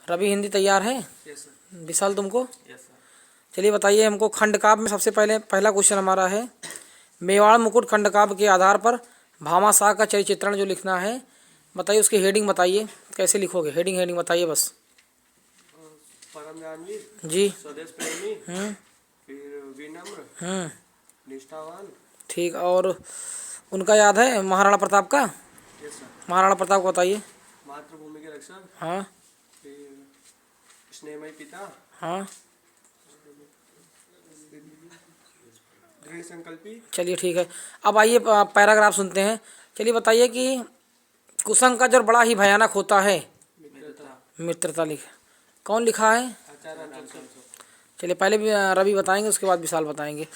रवि हिंदी तैयार है? Yes sir. Vishal तुमको? Yes sir. चलिए बताइए हमको। खंडकाव्य में सबसे पहला क्वेश्चन हमारा है, मेवाड़ मुकुट खंडकाव्य के आधार पर भामाशाह का चरित्रण जो लिखना है, बताइए उसकी हेडिंग बताइए, कैसे लिखोगे? हेडिंग बताइए बस। परम जानवीर जी। स्वदेश प्रेमी, फिर विनम्र, निष्ठावान। ठीक, और उनका याद है महाराणा प्रताप का? Yes sir. महाराणा प्रताप को बताइए। मातृभूमि के रक्षक। हाँ। फिर स्नेहमयी पिता। हाँ। दृढ़ संकल्पी। चलिए ठीक है। अब आइए पैराग्राफ सुनते हैं। चलिए बताइए कि कुसंग का जो बड़ा ही भयानक होता है, मित्रता कौन लिखा है? आचार्य रामचंद्र। चलिए पहले भी रवि बताएंगे, उसके बाद विशाल बताएंगे।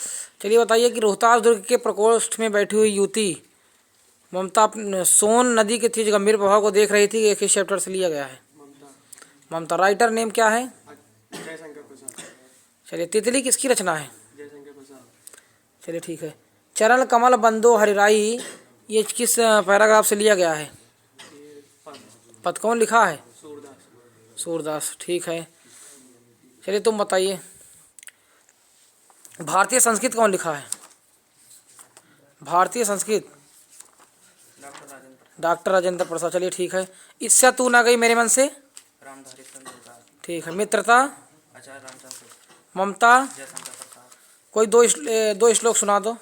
चलिए बताइए कि रोहतास दुर्ग के प्रकोष्ठ में बैठी हुई युवती ममता सोन नदी के तेज गंभीर प्रभाव को देख रही थी। एक ही चैप्टर से लिया गया है। ममता। राइटर नेम क्या है? जयशंकर प्रसाद। चलिए तितली किसकी रचना है? जयशंकर प्रसाद। चलिए ठीक है। चरण कमल बंदो हरिराई, ये किस पैराग्राफ से लिया गया है? पद कौन लिखा है? सूरदास। सूरदास, ठीक है। चलिए तुम बताइए, भारतीय संस्कृत कौन लिखा है? भारतीय संस्कृत डॉक्टर राजेंद्र प्रसाद। चलिए ठीक है। इससे तू ना गई मेरे मन से, ठीक है। मित्रता आचार्य रामचंद्र। ममता जयशंकर प्रसाद। कोई दो श्लोक सुना दो।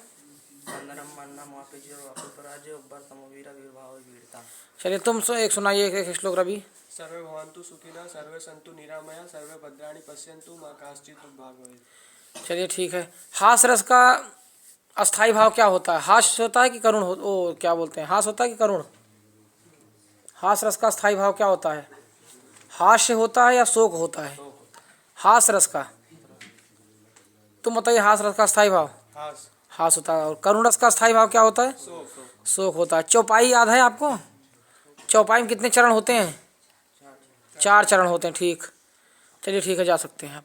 चलिए तुम एक सुनाइए, एक श्लोक रवि। सर्वे भवन्तु सुखिनः, सर्वे सन्तु निरामया, सर्वे भद्राणि पश्यन्तु मा कश्चित् दुर्भाग् भवेत्। चलिए ठीक है। हास्य रस का अस्थाई भाव क्या होता है? हास्य होता है कि करुण ओ क्या बोलते हैं, हास्य होता है कि करुण? हास्य रस का अस्थाई भाव क्या होता है? हास्य होता है या शोक होता है? हास्य रस का। तुम बताइए, हास्य रस का अस्थाई भाव? हास्य होता है। और करुण रस का अस्थाई भाव क्या होता है? शोक होता है। चौपाई याद है आपको? चौपाई में कितने चरण होते हैं? 4 चरण होते हैं, ठीक। चलिए ठीक है, जा सकते हैं आप।